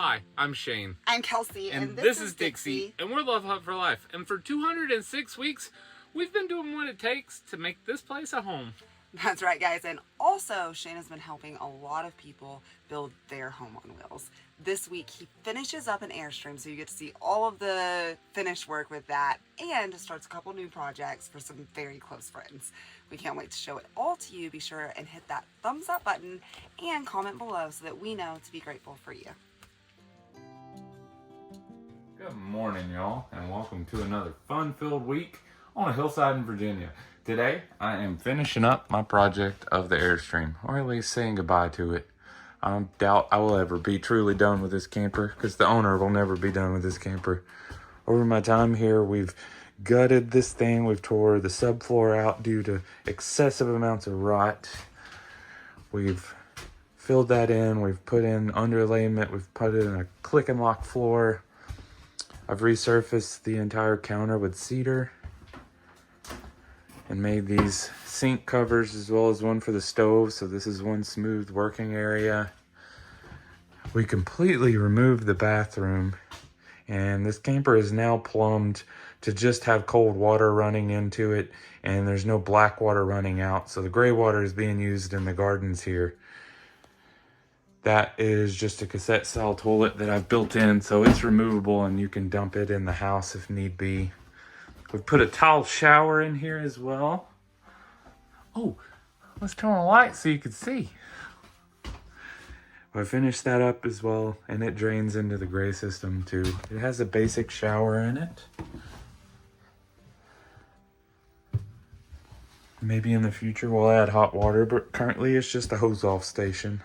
Hi, I'm Shane. I'm Kelsey. And this is Dixie. And we're Love Hub for Life. And for 206 weeks, we've been doing what it takes to make this place a home. That's right, guys. And also, Shane has been helping a lot of people build their home on wheels. This week, he finishes up an Airstream, so you get to see all of the finished work with that, and starts a couple new projects for some very close friends. We can't wait to show it all to you. Be sure and hit that thumbs up button and comment below so that we know to be grateful for you. Good morning, y'all, and welcome to another fun-filled week on a hillside in Virginia. Today, I am finishing up my project of the Airstream, or at least saying goodbye to it. I doubt I will ever be truly done with this camper, because the owner will never be done with this camper. Over my time here, we've gutted this thing. We've tore the subfloor out due to excessive amounts of rot. We've filled that in. We've put in underlayment. We've put in a click and lock floor. I've resurfaced the entire counter with cedar and made these sink covers as well as one for the stove. So this is one smooth working area. We completely removed the bathroom, and this camper is now plumbed to just have cold water running into it, and there's no black water running out. So the gray water is being used in the gardens here. That is just a cassette style toilet that I've built in, so it's removable and you can dump it in the house if need be. We've put a tile shower in here as well. Oh, let's turn on the light so you can see. I finished that up as well, and it drains into the gray system too. It has a basic shower in it. Maybe in the future we'll add hot water, but currently it's just a hose off station.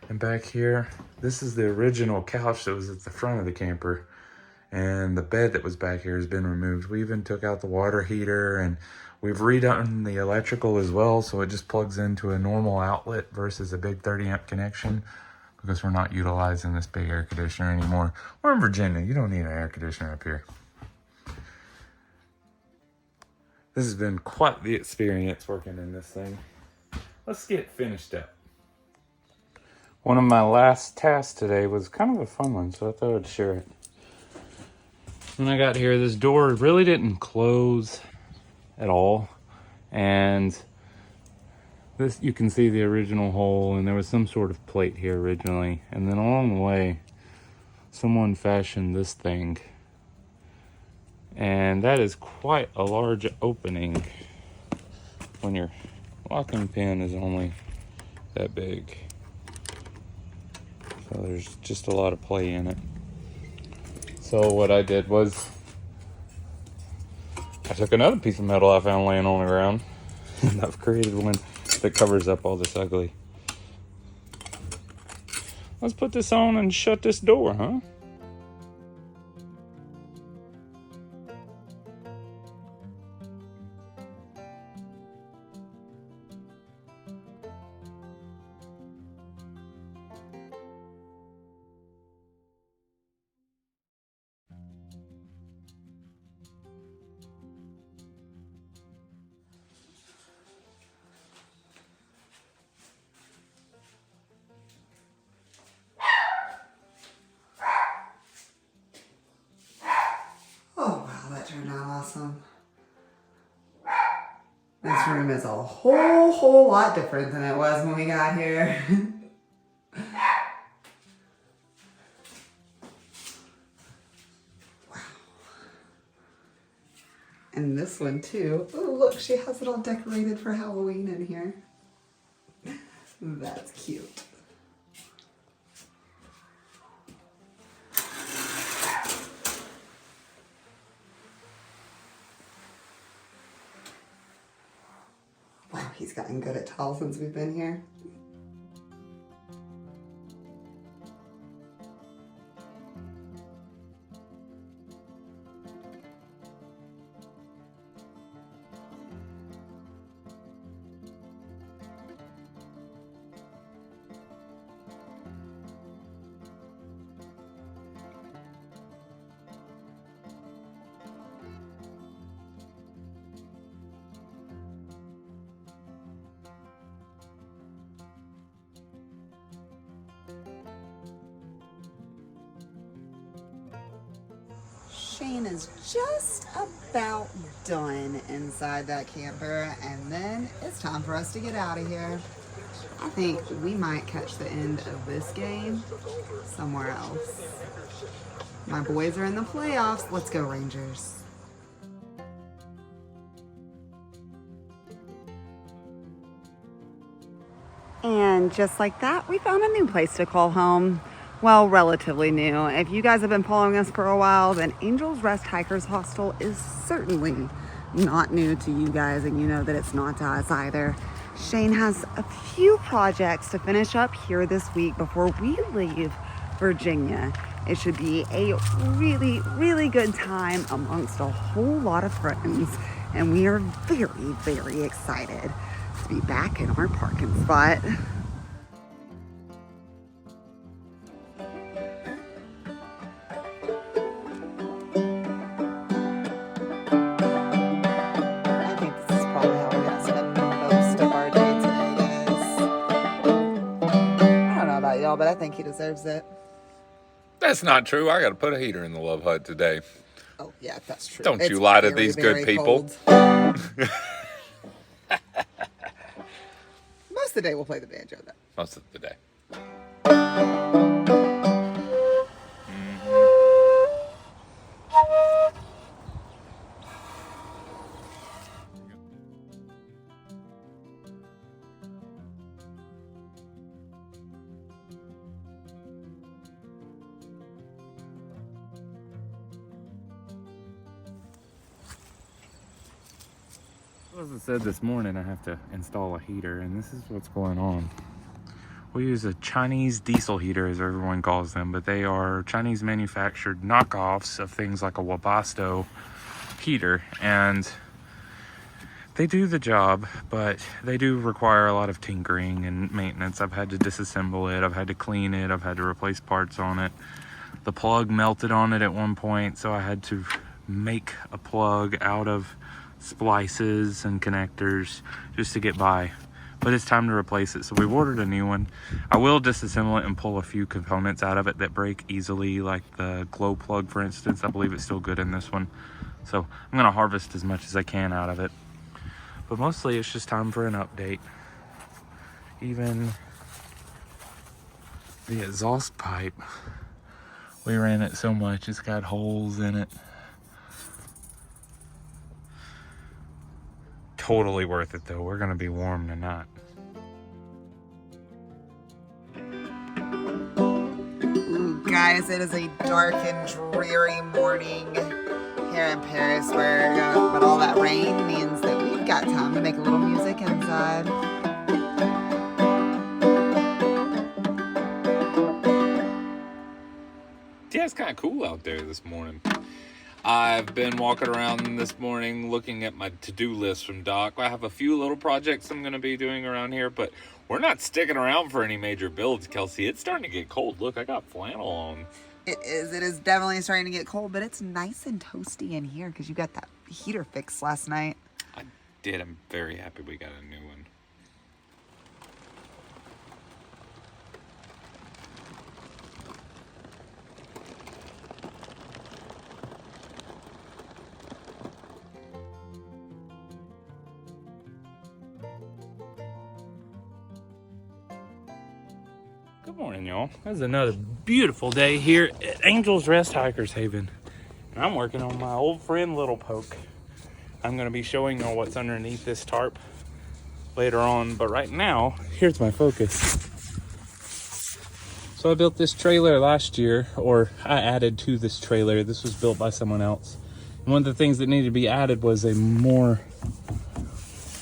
And back here, this is the original couch that was at the front of the camper. And the bed that was back here has been removed. We even took out the water heater, and we've redone the electrical as well, so it just plugs into a normal outlet versus a big 30 amp connection, because we're not utilizing this big air conditioner anymore. We're in Virginia, you don't need an air conditioner up here. This has been quite the experience working in this thing. Let's get finished up. One of my last tasks today was kind of a fun one, so I thought I'd share it. When I got here, this door really didn't close at all, and this, you can see the original hole, and there was some sort of plate here originally, and then along the way someone fashioned this thing, and that is quite a large opening when your locking pin is only that big. So there's just a lot of play in it. So what I did was I took another piece of metal I found laying on the ground, and I've created one that covers up all this ugly. Let's put this on and shut this door, huh? Oh, wow, that turned out awesome. This room is a whole lot different than it was when we got here. Wow. And this one too. Oh, look, she has it all decorated for Halloween in here. That's cute. Wow, he's gotten good at tile since we've been here. Shane is just about done inside that camper, and then it's time for us to get out of here. I think we might catch the end of this game somewhere else. My boys are in the playoffs. Let's go, Rangers. And just like that, we found a new place to call home. Well, relatively new. If you guys have been following us for a while, then Angel's Rest Hikers Hostel is certainly not new to you guys, and you know that it's not to us either. Shane has a few projects to finish up here this week before we leave Virginia. It should be a really, really good time amongst a whole lot of friends, and we are very, very excited to be back in our parking spot. I think this is probably how we're gonna spend most of our day today, guys. I don't know about y'all, but I think he deserves it. That's not true. I got to put a heater in the love hut today. Oh yeah, that's true. Don't It's you lie to very, these very good people. cold. Most of the day we'll play the banjo though. Most of the day. As I said this morning, I have to install a heater, and this is what's going on. We use a Chinese diesel heater, as everyone calls them, but they are Chinese manufactured knockoffs of things like a Webasto heater, and they do the job, but they do require a lot of tinkering and maintenance. I've had to disassemble it, I've had to clean it, I've had to replace parts on it. The plug melted on it at one point, so I had to make a plug out of splices and connectors just to get by, but it's time to replace it, so we've ordered a new one. I will disassemble it and pull a few components out of it that break easily, like the glow plug, for instance. I believe it's still good in this one, so I'm going to harvest as much as I can out of it, but mostly it's just time for an update. Even the exhaust pipe, we ran it so much it's got holes in it. Totally worth it though. We're gonna be warm tonight. Ooh, guys, it is a dark and dreary morning here in Paris, but all that rain means that we've got time to make a little music inside. Yeah, it's kind of cool out there this morning. I've been walking around this morning looking at my to-do list from Doc. I have a few little projects I'm going to be doing around here, but we're not sticking around for any major builds, Kelsey. It's starting to get cold. Look, I got flannel on. It is definitely starting to get cold, but it's nice and toasty in here because you got that heater fixed last night. I did. I'm very happy we got a new one. Good morning, y'all. This is another beautiful day here at Angel's Rest Hikers Haven. And I'm working on my old friend Little Poke. I'm going to be showing y'all what's underneath this tarp later on, but right now, here's my focus. So I built this trailer last year, or I added to this trailer. This was built by someone else. And one of the things that needed to be added was a more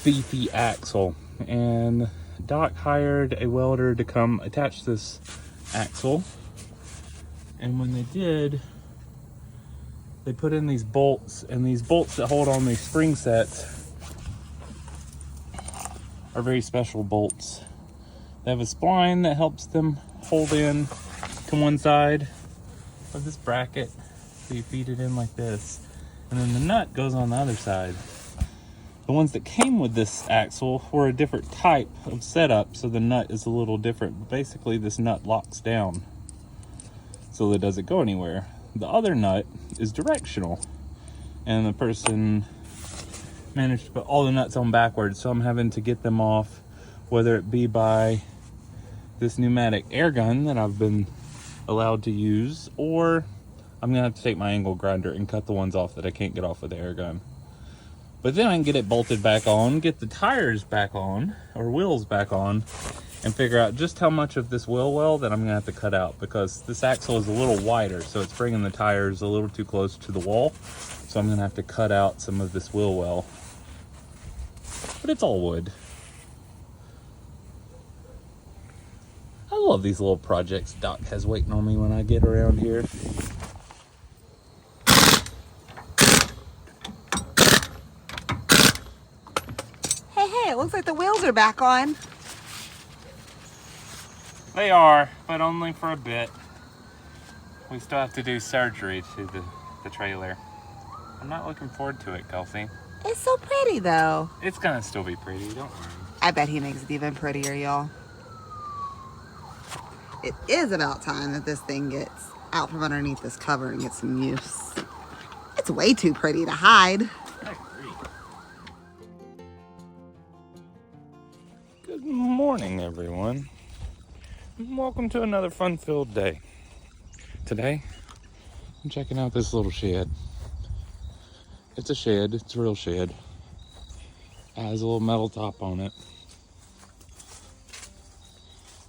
beefy axle. And Doc hired a welder to come attach this axle, and when they did, they put in these bolts, and these bolts that hold on these spring sets are very special bolts. They have a spline that helps them hold in to one side of this bracket, so you feed it in like this, and then the nut goes on the other side. The ones that came with this axle were a different type of setup, so the nut is a little different. But basically, this nut locks down so that it doesn't go anywhere. the other nut is directional, and the person managed to put all the nuts on backwards, so I'm having to get them off, whether it be by this pneumatic air gun that I've been allowed to use, or I'm gonna have to take my angle grinder and cut the ones off that I can't get off with the air gun. But then I can get it bolted back on, get the tires back on, or wheels back on, and figure out just how much of this wheel well that I'm gonna have to cut out, because this axle is a little wider, so it's bringing the tires a little too close to the wall. So I'm gonna have to cut out some of this wheel well. But it's all wood. I love these little projects Doc has waiting on me when I get around here. Hey, it looks like the wheels are back on. They are, but only for a bit. We still have to do surgery to the trailer. I'm not looking forward to it, Kelsey. It's so pretty though. It's gonna still be pretty, don't worry. I bet he makes it even prettier, y'all. It is about time that this thing gets out from underneath this cover and gets some use. It's way too pretty to hide. I agree. Good morning, everyone. Welcome to another fun-filled day. Today, I'm checking out this little shed. It's a shed, it's a real shed. It has a little metal top on it.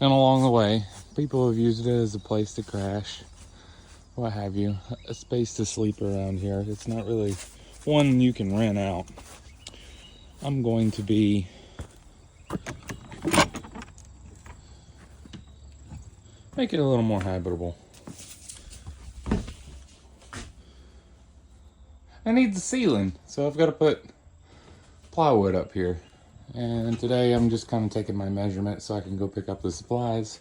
And along the way, people have used it as a place to crash, what have you, a space to sleep around here. It's not really one you can rent out. I'm going to be make it a little more habitable. I need the ceiling, so I've got to put plywood up here. And today I'm just kind of taking my measurement so I can go pick up the supplies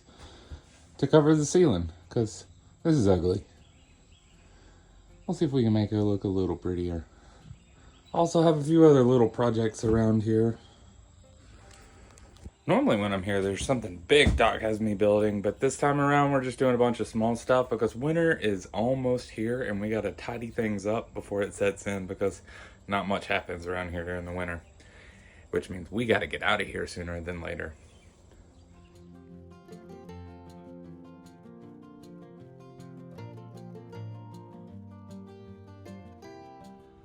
to cover the ceiling, because this is ugly. We'll see if we can make it look a little prettier. Also have a few other little projects around here. Normally when I'm here, there's something big Doc has me building, but this time around we're just doing a bunch of small stuff because winter is almost here and we gotta tidy things up before it sets in, because not much happens around here during the winter, which means we gotta get out of here sooner than later.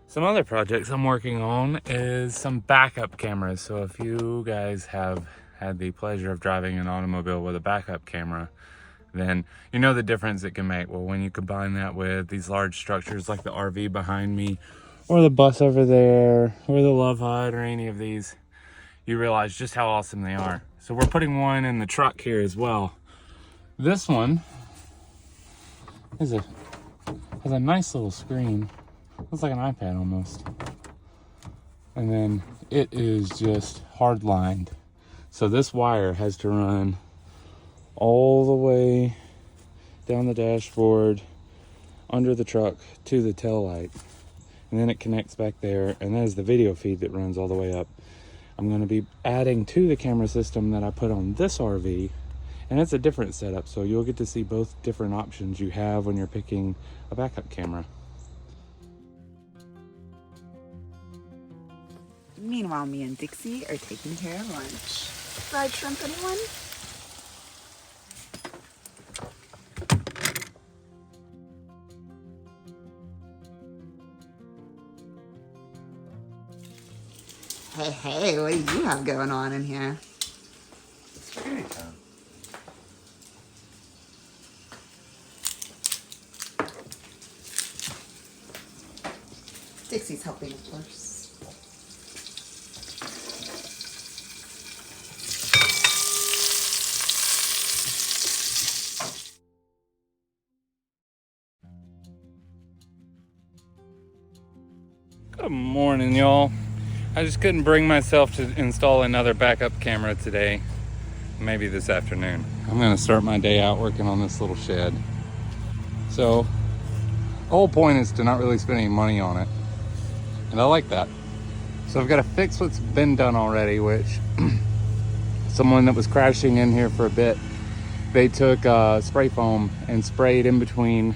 Some other projects I'm working on is some backup cameras. So if you guys have had the pleasure of driving an automobile with a backup camera, then you know the difference it can make. Well, when you combine that with these large structures like the RV behind me, or the bus over there, or the Love Hut, or any of these, you realize just how awesome they are. So we're putting one in the truck here as well. This one has a nice little screen. Looks like an iPad almost. And then it is just hard lined. So this wire has to run all the way down the dashboard, under the truck to the tail light. And then it connects back there, and that is the video feed that runs all the way up. I'm going to be adding to the camera system that I put on this RV, and it's a different setup, so you'll get to see both different options you have when you're picking a backup camera. Meanwhile, me and Dixie are taking care of lunch. Fried shrimp, anyone? Hey, what do you have going on in here? Spaghetti time. Dixie's helping, of course. Good morning, y'all. I just couldn't bring myself to install another backup camera today. Maybe this afternoon. I'm gonna start my day out working on this little shed. So, the whole point is to not really spend any money on it. And I like that. So I've got to fix what's been done already, which someone that was crashing in here for a bit, they took spray foam and sprayed in between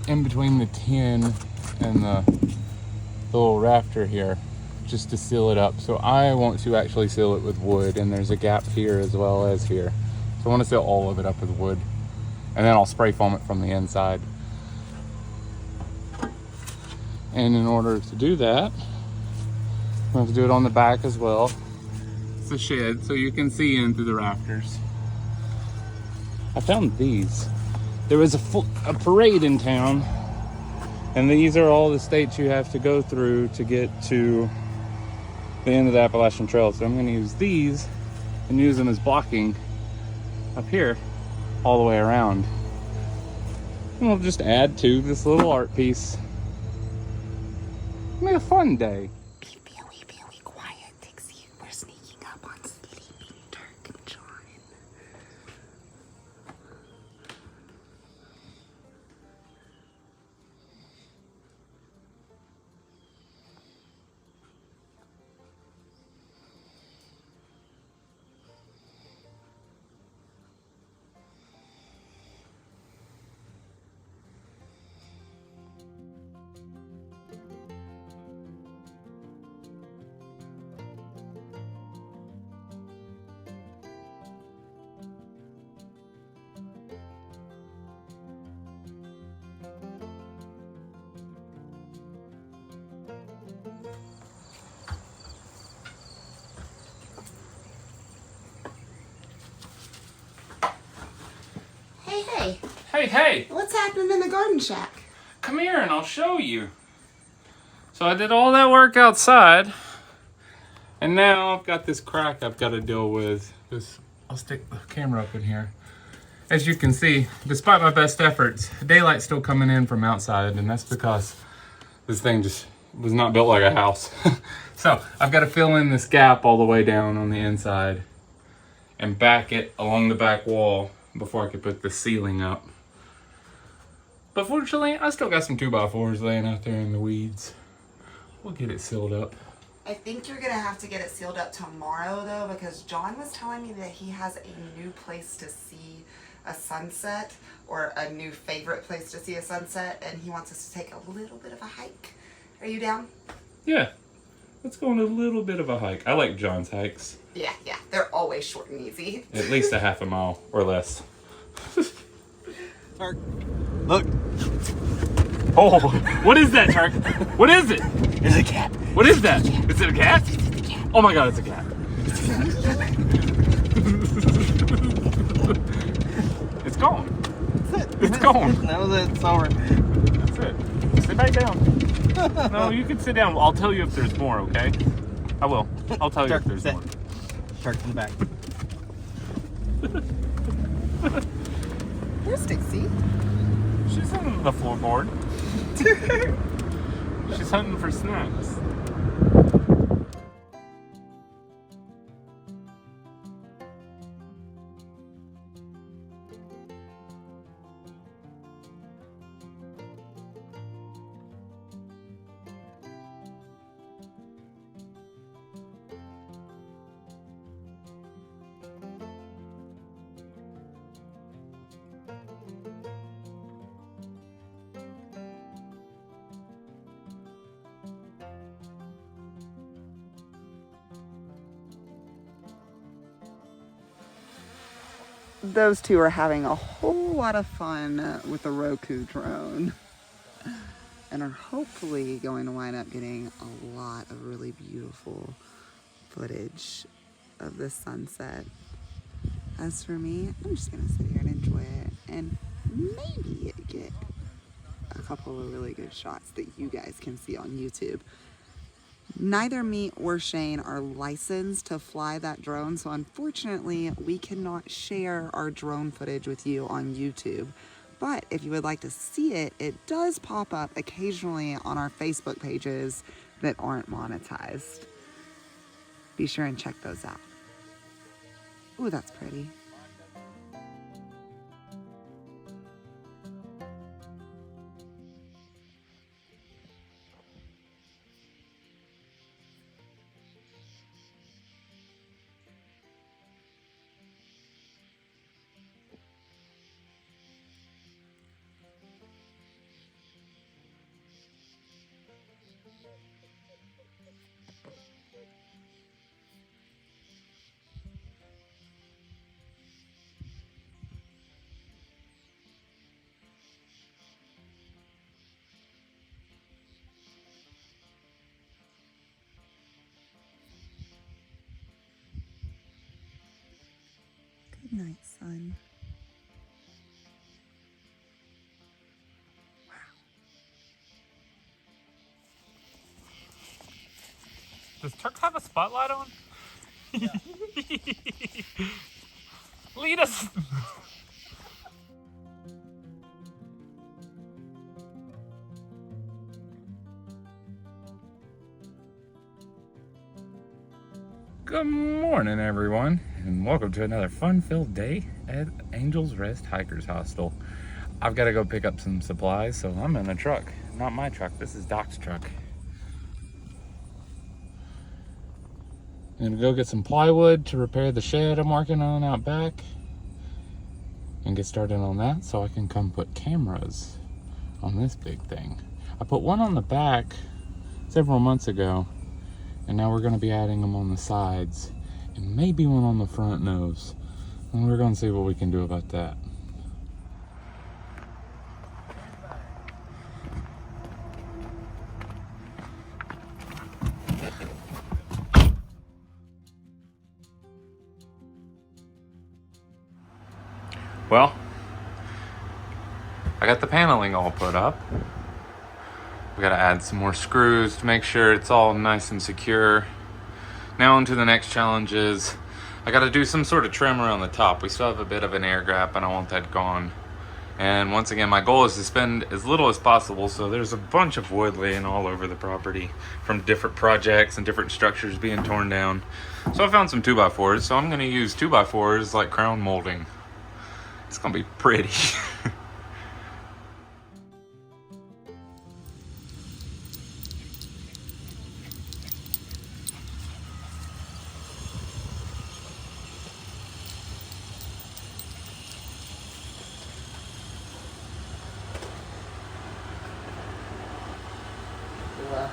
in between the tin and the little rafter here just to seal it up. So I want to actually seal it with wood, and there's a gap here as well as here. So I want to seal all of it up with wood, and then I'll spray foam it from the inside. And in order to do that, we have to do it on the back as well. It's a shed, so you can see in through the rafters. I found these. There was a parade in town, and these are all the states you have to go through to get to the end of the Appalachian Trail. So I'm going to use these and use them as blocking up here all the way around. And we'll just add to this little art piece. Make a fun day. Be really quiet, Dixie. We're sneaking up on sleeping Turk and John. Hey, Hey, what's happening in the garden shack? come here and I'll show you. So I did all that work outside, and now I've got this crack I've got to deal with. I'll stick the camera up in here. As you can see, despite my best efforts, daylight's still coming in from outside, and that's because this thing just was not built like a house. So I've got to fill in this gap all the way down on the inside and back it along the back wall before I could put the ceiling up. But fortunately, I still got some 2x4s laying out there in the weeds. We'll get it sealed up. I think you're gonna have to get it sealed up tomorrow though, because John was telling me that he has a new place to see a sunset, or a new favorite place to see a sunset, and he wants us to take a little bit of a hike. Are you down? Yeah, let's go on a little bit of a hike. I like John's hikes. Yeah, they're always short and easy. At least a half a mile or less. Turk, look. Oh, what is that, Turk? What is it? There's a cat. What is that? Is it a cat? Oh my god, it's a cat. It's gone. That's it. It's gone. That was it. It's over. That's it. Sit back down. No, you can sit down. I'll tell you if there's more, okay? I will. I'll tell you Turk, if there's sit. more. Turk in the back. Where's Dixie? She's on the floorboard. She's hunting for snacks. Those two are having a whole lot of fun with the Roku drone and are hopefully going to wind up getting a lot of really beautiful footage of the sunset. As for me, I'm just gonna sit here and enjoy it and maybe get a couple of really good shots that you guys can see on YouTube. Neither me or Shane are licensed to fly that drone, so unfortunately we cannot share our drone footage with you on YouTube. But if you would like to see it, it does pop up occasionally on our Facebook pages that aren't monetized. Be sure and check those out. Ooh, that's pretty. fun. Does Turk have a spotlight on? Yeah. Lead us. Good morning, everyone, and welcome to another fun-filled day at Angel's Rest Hikers Hostel. I've got to go pick up some supplies, so I'm in the truck. Not my truck, this is Doc's truck. I'm gonna go get some plywood to repair the shed I'm working on out back and get started on that so I can come put cameras on this big thing. I put one on the back several months ago, and now we're going to be adding them on the sides and maybe one on the front nose, and we're going to see what we can do about that. Well, I got the paneling all put up. We got to add some more screws to make sure it's all nice and secure. Now on to the next challenge is I got to do some sort of trim around the top. We still have a bit of an air gap and I want that gone. And once again, my goal is to spend as little as possible, so there's a bunch of wood laying all over the property from different projects and different structures being torn down. So I found some 2x4s, so I'm going to use 2x4s like crown molding. It's going to be pretty.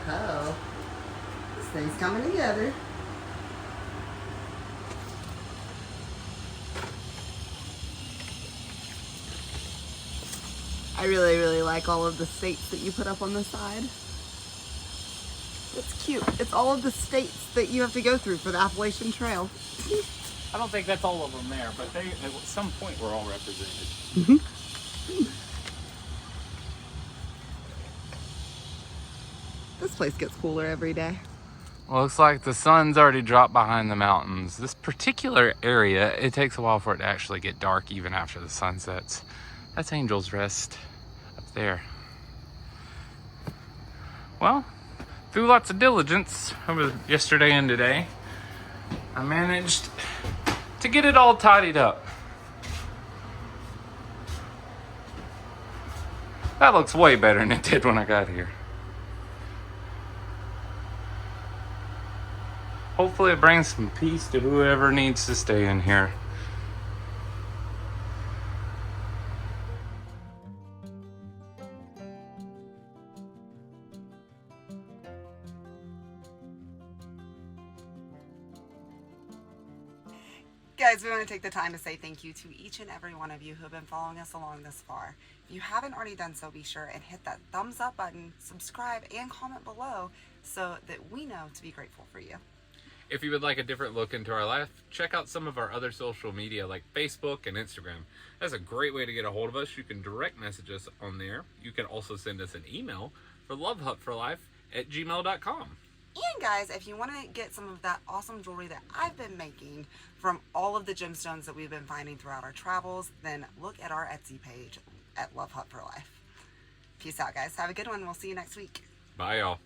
Whoa. This thing's coming together. I really like all of the states that you put up on the side. It's cute. It's all of the states that you have to go through for the Appalachian Trail. I don't think that's all of them there, but they at some point were all represented. This place gets cooler every day. Well, looks like the sun's already dropped behind the mountains. This particular area, it takes a while for it to actually get dark even after the sun sets. That's Angel's Rest up there. Well, through lots of diligence over yesterday and today, I managed to get it all tidied up. That looks way better than it did when I got here. Hopefully it brings some peace to whoever needs to stay in here. Guys, we want to take the time to say thank you to each and every one of you who have been following us along this far. If you haven't already done so, be sure and hit that thumbs up button, subscribe, and comment below so that we know to be grateful for you. If you would like a different look into our life, check out some of our other social media like Facebook and Instagram. That's a great way to get a hold of us. You can direct message us on there. You can also send us an email for lovehutforlife@gmail.com. And guys, if you want to get some of that awesome jewelry that I've been making from all of the gemstones that we've been finding throughout our travels, then look at our Etsy page at Love Hut for Life. Peace out, guys. Have a good one. We'll see you next week. Bye, y'all.